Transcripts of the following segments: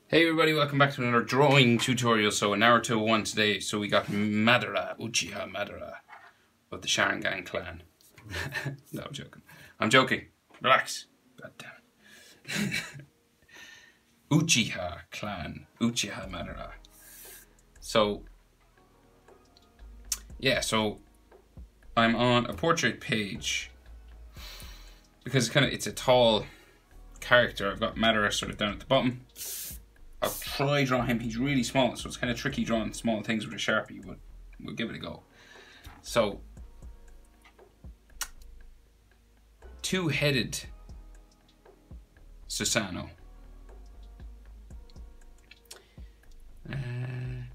Hey everybody, welcome back to another drawing tutorial. So in Naruto 1 today, so we got Madara, Uchiha Madara of the Sharingan clan. No, I'm joking. I'm joking. Relax. God damn it. Uchiha clan, Uchiha Madara. So, yeah, so I'm on a portrait page because it's a tall character. I've got Madara sort of down at the bottom. I'll try draw him. He's really small, so it's kind of tricky drawing small things with a Sharpie, but we'll give it a go. So, two-headed Susanoo.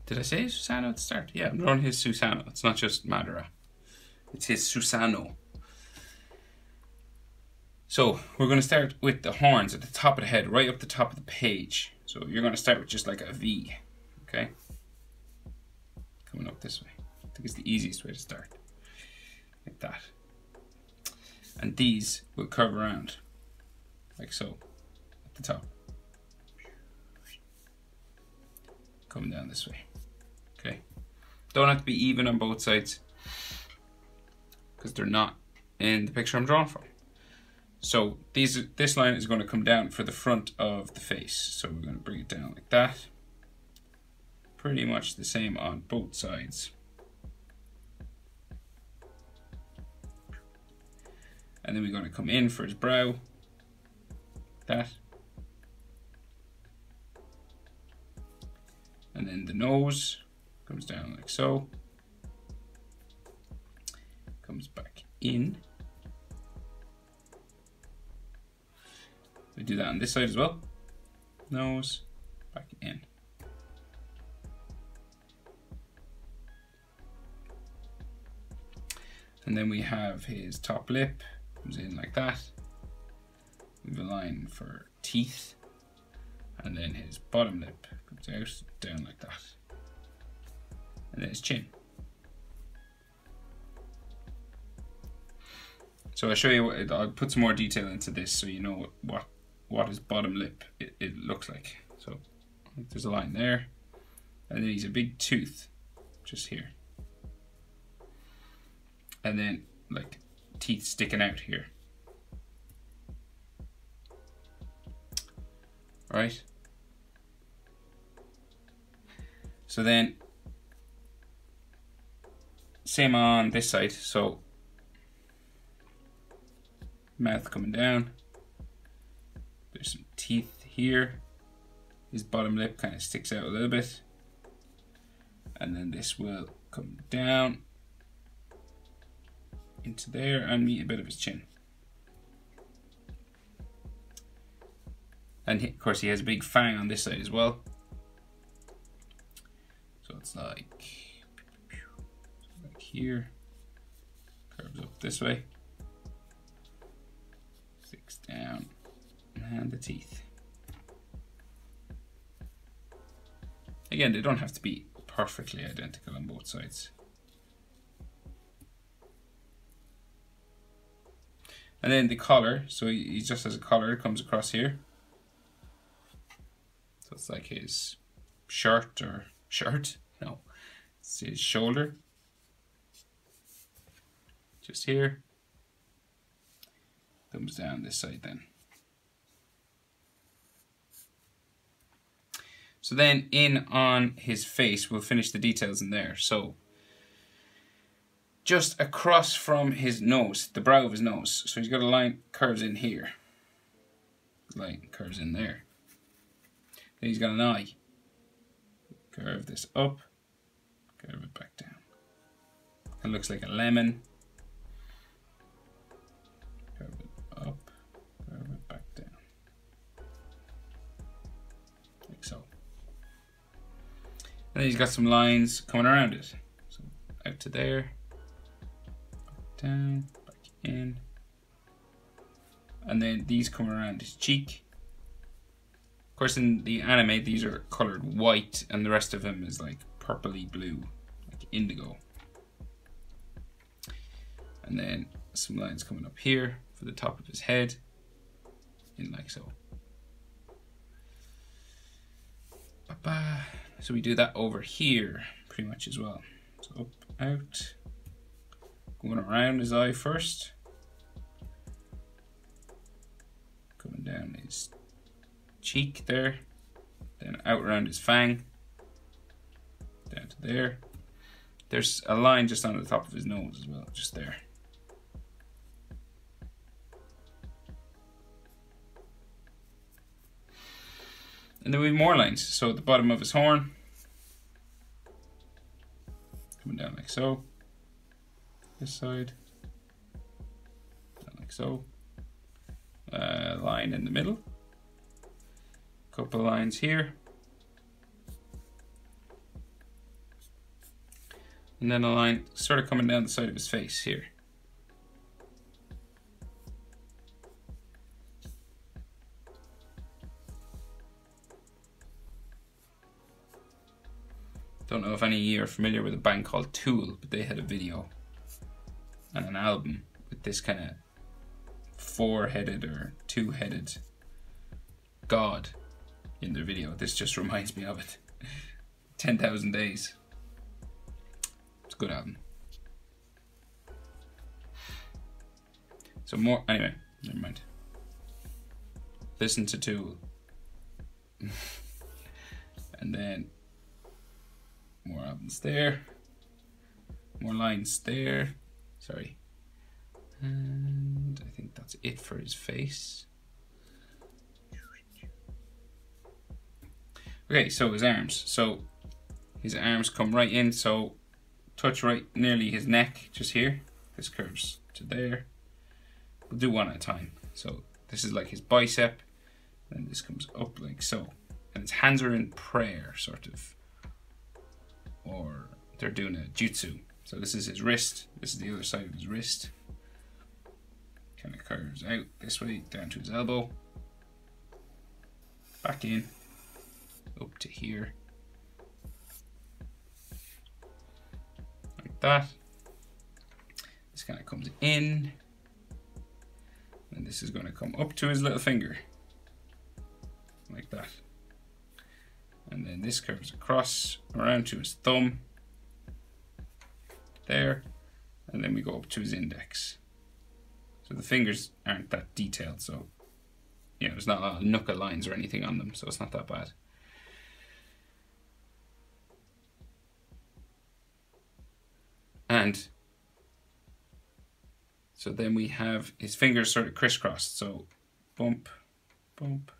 Did I say Susanoo at the start? Yeah, I'm drawing his Susanoo. It's not just Madara. It's his Susanoo. So, we're going to start with the horns at the top of the head, right up the top of the page. So you're going to start with just like a V, okay? Coming up this way. I think it's the easiest way to start. Like that. And these will curve around, like so, at the top. Coming down this way, okay? Don't have to be even on both sides, because they're not in the picture I'm drawing from. So this line is going to come down for the front of the face. So we're going to bring it down like that. Pretty much the same on both sides. And then we're going to come in for his brow. Like that. And then the nose comes down like so. Comes back in. We do that on this side as well. Nose, back in. And then we have his top lip, comes in like that. We have a line for teeth. And then his bottom lip comes out, down like that. And then his chin. So I'll show you, I'll put some more detail into this so you know what his bottom lip it looks like. So there's a line there, and then he's a big tooth just here, and then like teeth sticking out here. Right? So then same on this side, so mouth coming down. There's some teeth here. His bottom lip kind of sticks out a little bit. And then this will come down into there and meet a bit of his chin. And of course he has a big fang on this side as well. So it's like here, curves up this way, sticks down. And the teeth. Again, they don't have to be perfectly identical on both sides. And then the collar, so he just has a collar, it comes across here. So it's like his shirt or shirt, no, it's his shoulder. Just here. Comes down this side then. So then in on his face, we'll finish the details in there. So just across from his nose, the brow of his nose. So he's got a line curves in here. Line curves in there. Then he's got an eye. Curve this up, curve it back down. It looks like a lemon. Curve it up, curve it back down. Like so. And then he's got some lines coming around it. So out to there, back down, back in. And then these come around his cheek. Of course in the anime these are coloured white and the rest of him is like purpley blue, like indigo. And then some lines coming up here for the top of his head, in like so. So we do that over here pretty much as well. So up, out, going around his eye first, coming down his cheek there, then out around his fang, down to there. There's a line just on the top of his nose as well, just there. And then we have more lines. So at the bottom of his horn, coming down like so. This side, down like so. Line in the middle. Couple lines here. And then a line sort of coming down the side of his face here. Don't know if any of you are familiar with a band called Tool, but they had a video and an album with this kind of four-headed or two-headed god in their video. This just reminds me of it. 10,000 Days. It's a good album. So more, anyway, never mind. Listen to Tool. And then more albums there, more lines there, sorry. And I think that's it for his face. Okay, so his arms. So his arms come right in, so touch right nearly his neck, just here. This curves to there. We'll do one at a time. So this is like his bicep, and this comes up like so. And his hands are in prayer, sort of. Or they're doing a jutsu. So this is his wrist, this is the other side of his wrist. Kind of curves out this way, down to his elbow. Back in, up to here. Like that. This kind of comes in. And this is going to come up to his little finger. Like that. And then this curves across around to his thumb there, and then we go up to his index. So the fingers aren't that detailed, so you know, there's not a lot of knuckle lines or anything on them, so it's not that bad. And so then we have his fingers sort of crisscrossed, so bump, bump,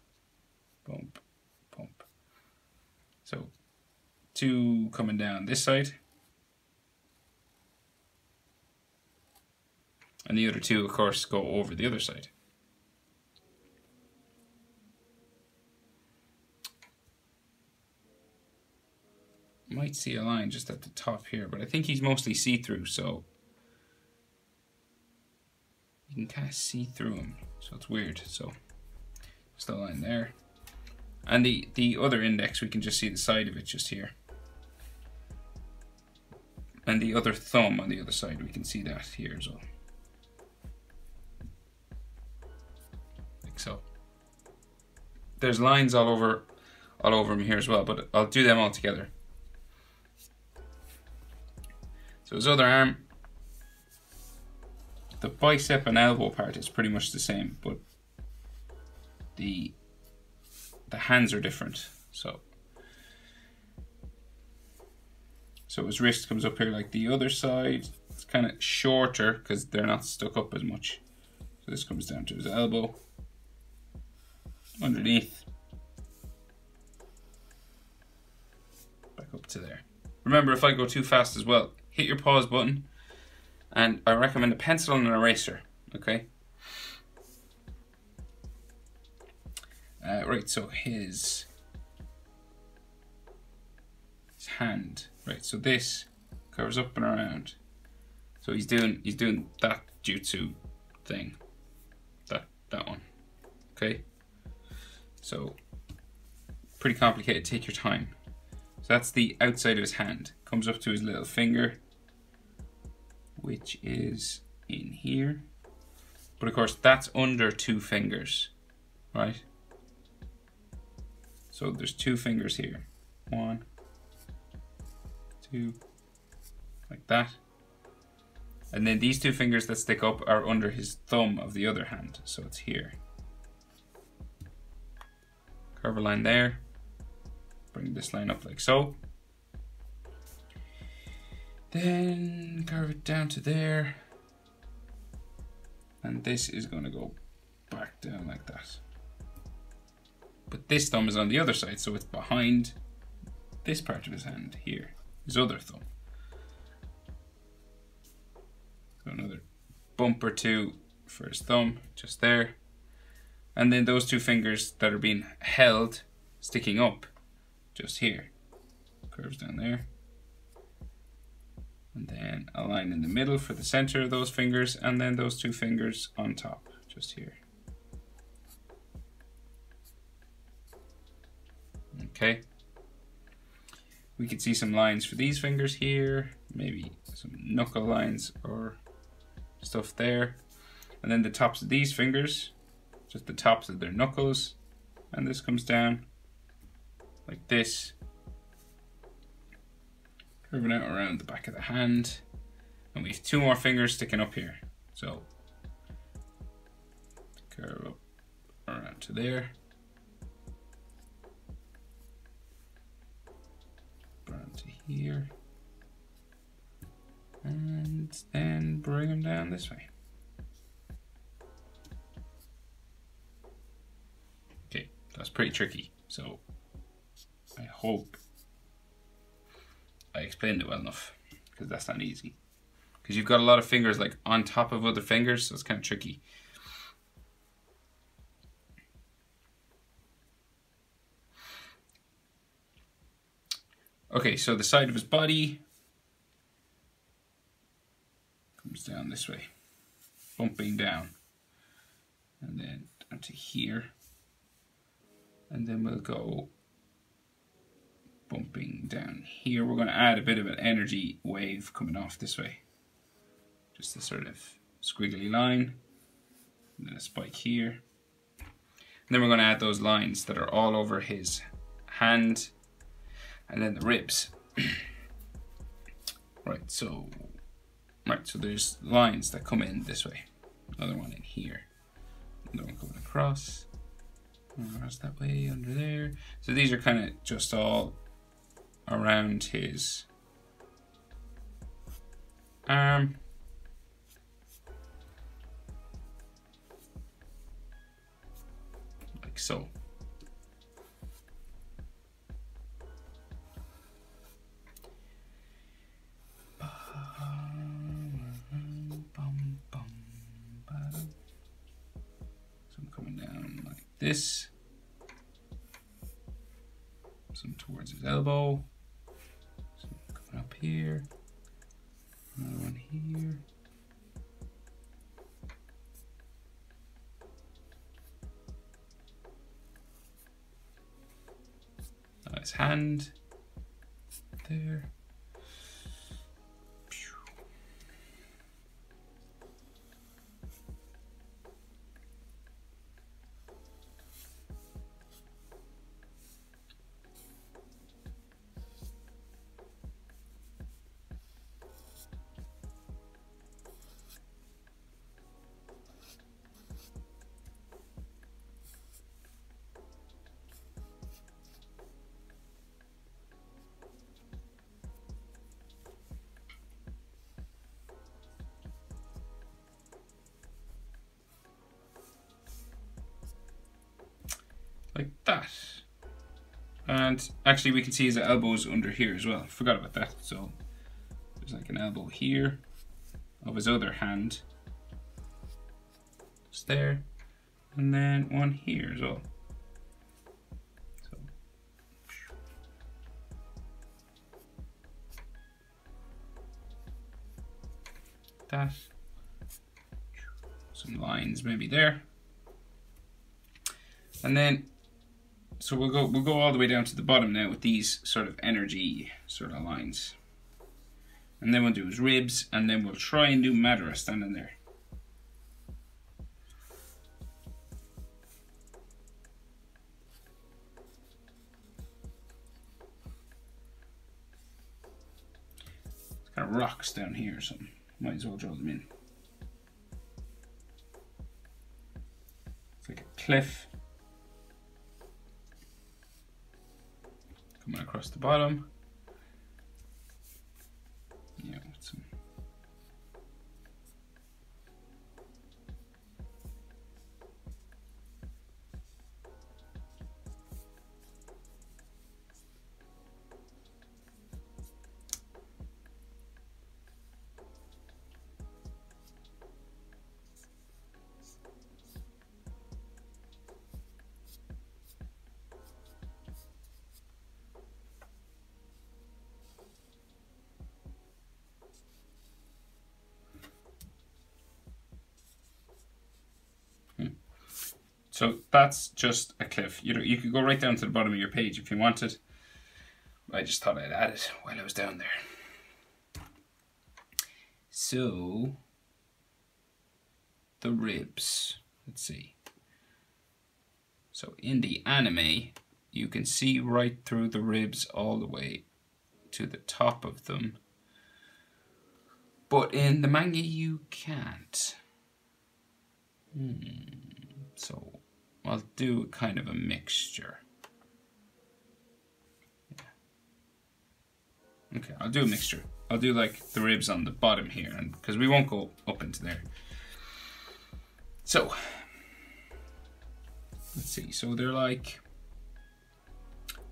bump, bump. So two coming down this side, and the other two, of course, go over the other side. Might see a line just at the top here, but I think he's mostly see-through, so you can kind of see through him, so it's weird. So just a line there. And the other index, we can just see the side of it just here. And the other thumb on the other side, we can see that here as well. Like so. There's lines all over him here as well, but I'll do them all together. So his other arm, the bicep and elbow part is pretty much the same, but the hands are different. So his wrist comes up here like the other side. It's kind of shorter because they're not stuck up as much. So this comes down to his elbow, underneath, back up to there. Remember, if I go too fast as well, hit your pause button, and I recommend a pencil and an eraser, okay? Right, so his hand, right, so this curves up and around. So he's doing that jutsu thing, that one, okay? So pretty complicated, take your time. So that's the outside of his hand, comes up to his little finger, which is in here. But of course that's under two fingers, right? So there's two fingers here. 1, 2, like that. And then these two fingers that stick up are under his thumb of the other hand, so it's here. Curve a line there, bring this line up like so. Then curve it down to there. And this is going to go back down like that. But this thumb is on the other side, so it's behind this part of his hand here, his other thumb. So another bump or two for his thumb, just there. And then those two fingers that are being held, sticking up, just here. Curves down there. And then a line in the middle for the center of those fingers, and then those two fingers on top, just here. Okay. We could see some lines for these fingers here, maybe some knuckle lines or stuff there. And then the tops of these fingers, just the tops of their knuckles, and this comes down like this, curving out around the back of the hand. And we have two more fingers sticking up here. So curve up around to there. Around to here. And then bring them down this way. Okay, that's pretty tricky. So I hope I explained it well enough, because that's not easy. Because you've got a lot of fingers like on top of other fingers, so it's kind of tricky. Okay, so the side of his body comes down this way, bumping down, and then down to here, and then we'll go bumping down here. We're going to add a bit of an energy wave coming off this way. Just a sort of squiggly line, and then a spike here. And then we're going to add those lines that are all over his hand, and then the ribs. Right, so there's lines that come in this way. Another one in here. Another one coming across. Across that way, under there. So these are kind of just all around his arm. Like so. Some coming down like this. Some towards his elbow. Some coming up here. Another one here. His hand there. Like that. And actually we can see his elbows under here as well. Forgot about that. So there's like an elbow here of his other hand. Just there. And then one here as well. So that. Some lines maybe there. And then so we'll go all the way down to the bottom now with these sort of energy sort of lines. And then we'll do his ribs, and then we'll try and do Madara standing there. of rocks down here or something. Might as well draw them in. It's like a cliff coming across the bottom. Yeah, with some So that's just a cliff. You could go right down to the bottom of your page if you wanted. I just thought I'd add it while I was down there. So, the ribs. Let's see. So in the anime, you can see right through the ribs all the way to the top of them. But in the manga, you can't. So I'll do kind of a mixture. Yeah. Okay, I'll do a mixture. I'll do like the ribs on the bottom here, and because we won't go up into there. So let's see. So they're like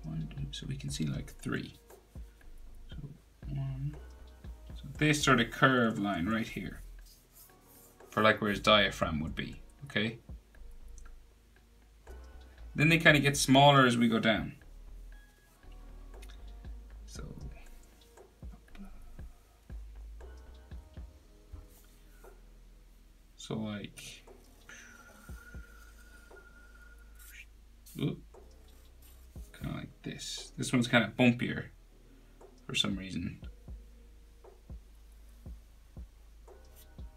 one, two, so we can see like three. So one. So this sort of curved line right here, for like where his diaphragm would be. Okay. Then they kind of get smaller as we go down. So like, kind of like this. This one's kind of bumpier for some reason.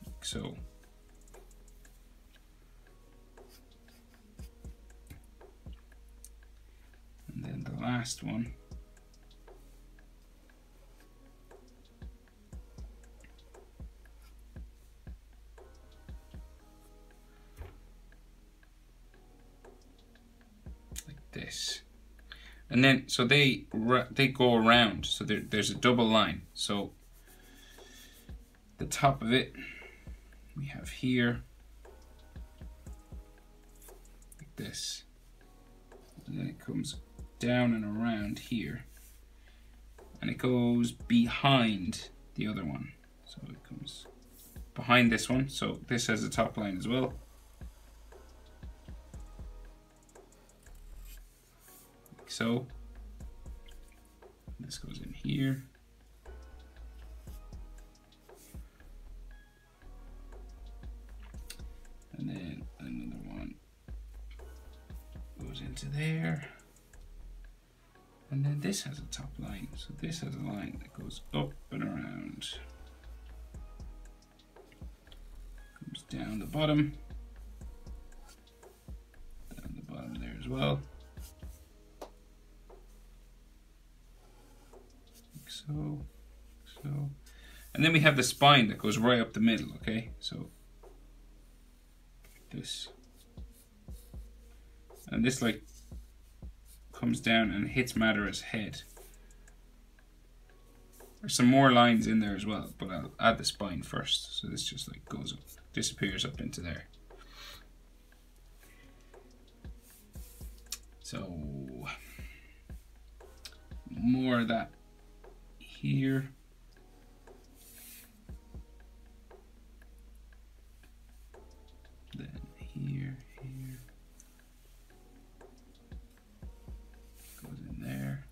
Like so. And then the last one. This, and then so they go around, so there's a double line. So the top of it we have here like this, and then it comes down and around here, and it goes behind the other one. So it comes behind this one, so this has a top line as well. So this goes in here, and then another one goes into there, and then this has a top line, so this has a line that goes up and around, comes down the bottom there as well. So, and then we have the spine that goes right up the middle, okay? So, this. And this, like, comes down and hits Madara's head. There's some more lines in there as well, but I'll add the spine first. So this just, like, goes up, disappears up into there. So, more of that here. Then here, goes in there,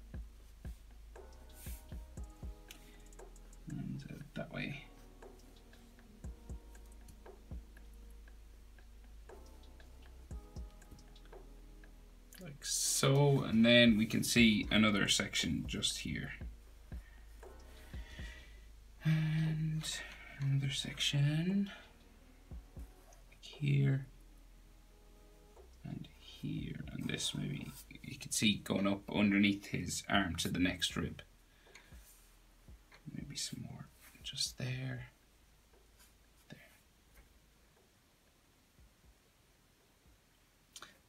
and that way. Like so, and then we can see another section just here. And another section here and here, and this maybe you can see going up underneath his arm to the next rib. Maybe some more just there.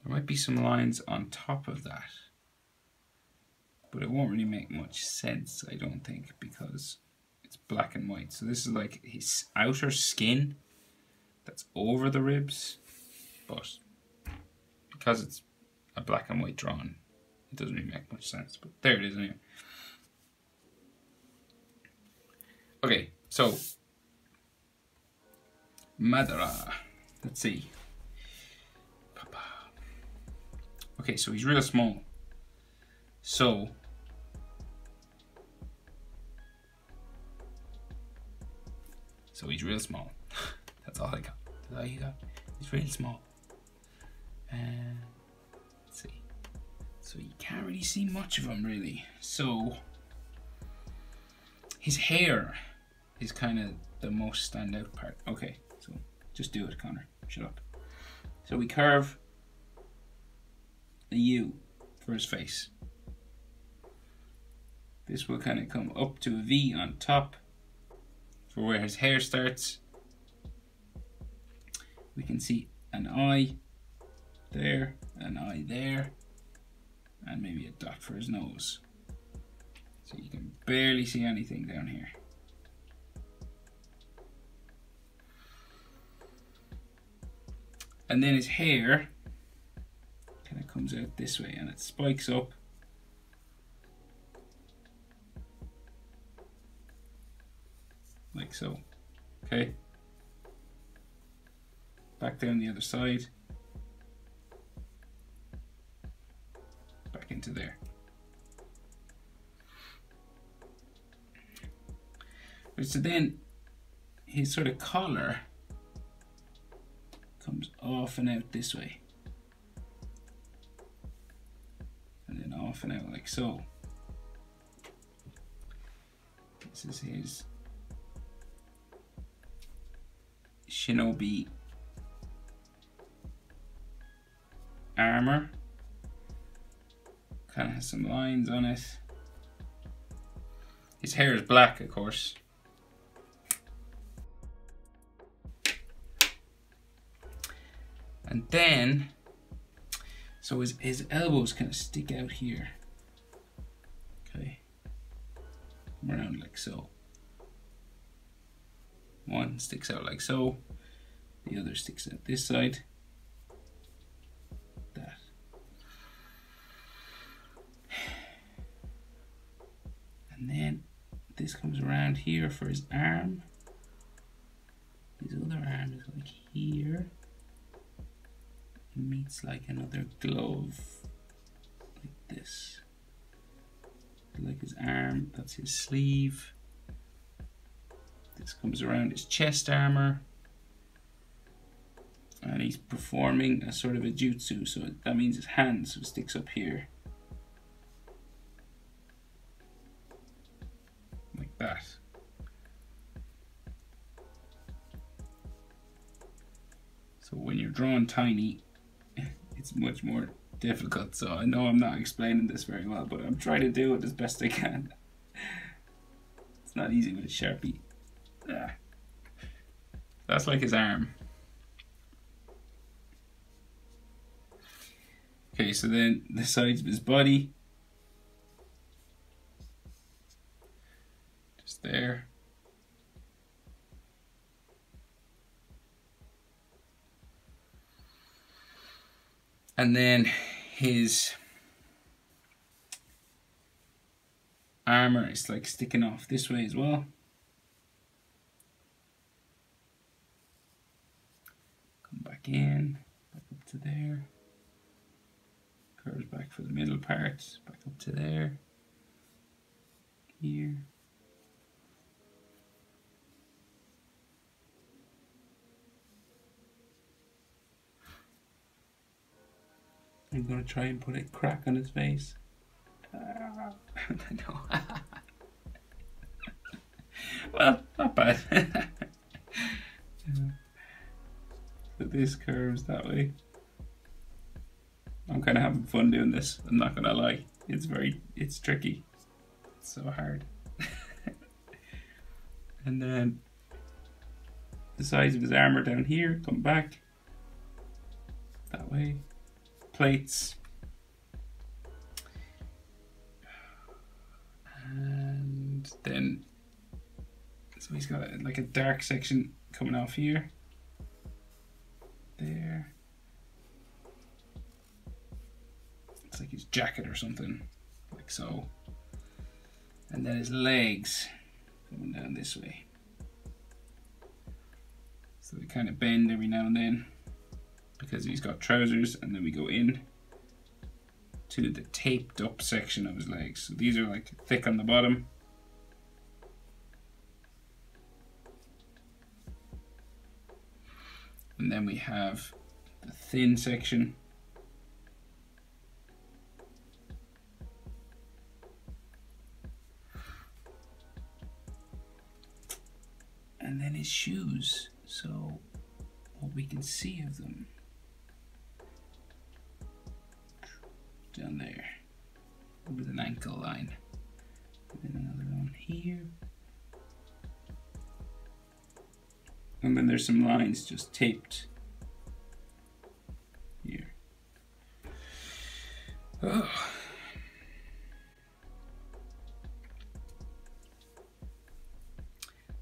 There might be some lines on top of that, but it won't really make much sense, I don't think, because it's black and white. So this is like his outer skin that's over the ribs, but because it's a black and white drawing, it doesn't really make much sense. But there it is anyway. Okay, so Madara. Let's see. Okay, so he's real small. So he's real small. That's all I got. That's all you got. He's real small. Let's see. So you can't really see much of him really. So his hair is kind of the most standout part. Okay, so just do it, Connor. Shut up. So we curve a U for his face. This will kind of come up to a V on top for where his hair starts. We can see an eye there, an eye there, and maybe a dot for his nose. So you can barely see anything down here. And then his hair kind of comes out this way and it spikes up. Like so. Okay. Back down the other side. Back into there. So then his sort of collar comes off and out this way. And then off and out like so. This is his shinobi armor. Kind of has some lines on it. His hair is black, of course. And then, so his elbows kind of stick out here. Okay. Come around like so. One sticks out like so. The other sticks out this side. That. And then this comes around here for his arm. His other arm is like here. It meets like another glove. Like this. Like his arm, that's his sleeve. This comes around his chest armor. And he's performing a sort of a jutsu, so that means his hand so it sticks up here. Like that. So when you're drawing tiny, it's much more difficult. So I know I'm not explaining this very well, but I'm trying to do it as best I can. It's not easy with a Sharpie. Yeah. That's like his arm. Okay, so then the sides of his body. Just there. And then his armor is like sticking off this way as well. Come back in, back up to there. Curves back for the middle part, back up to there. Here. I'm gonna try and put a crack on his face. No. Well, not bad. So this curves that way. I'm kind of having fun doing this, I'm not gonna lie. It's tricky. It's so hard. And then the size of his armor down here, come back that way. Plates. And then, so he's got like a dark section coming off here. There. It's like his jacket or something, like so. And then his legs coming down this way. So they kind of bend every now and then because he's got trousers, and then we go in to the taped up section of his legs. So these are like thick on the bottom. And then we have the thin section. And then his shoes. So what we can see of them down there with an ankle line. And then another one here. And then there's some lines just taped here. Oh.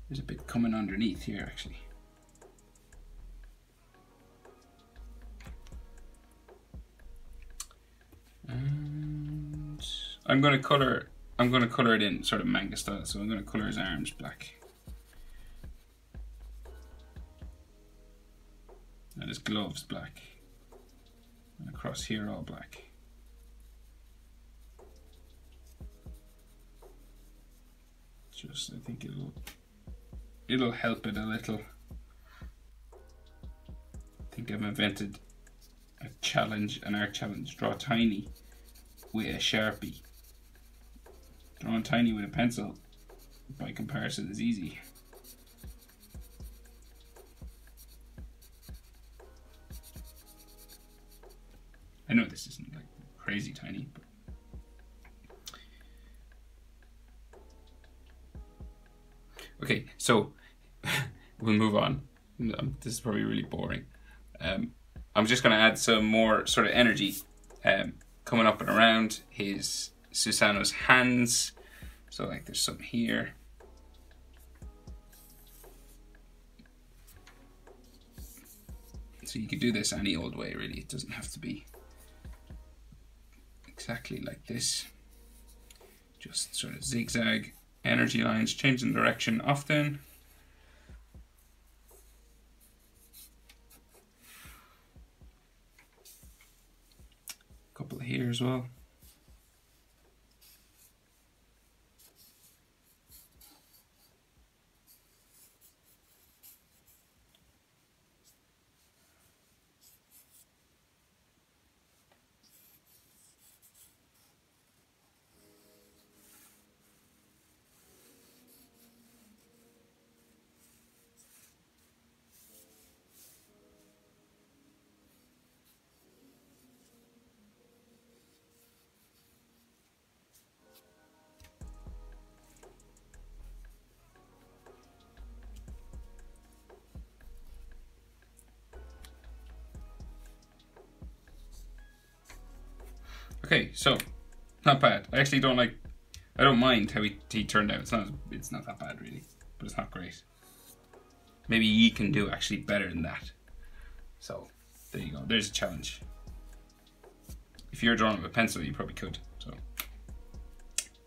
There's a bit coming underneath here actually. And I'm gonna color it in sort of manga style, so I'm gonna color his arms black. And his gloves black. And across here all black. Just, I think it'll help it a little. I think I've invented a challenge, an art challenge. Draw tiny with a Sharpie. Drawing tiny with a pencil, by comparison, is easy. I know this isn't like crazy tiny, but okay, so we'll move on. This is probably really boring. I'm just going to add some more sort of energy coming up and around his Susanoo's hands. So like there's some here. So you could do this any old way really. It doesn't have to be exactly like this. Just sort of zigzag energy lines, changing direction often. A couple here as well. Okay, so not bad. I actually don't like. I don't mind how he turned out. It's not that bad really, but it's not great. Maybe you can do actually better than that. So there you go. There's a challenge. If you're drawing with a pencil, you probably could. So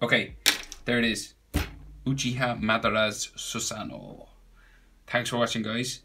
okay, there it is. Uchiha Madara's Susanoo. Thanks for watching, guys.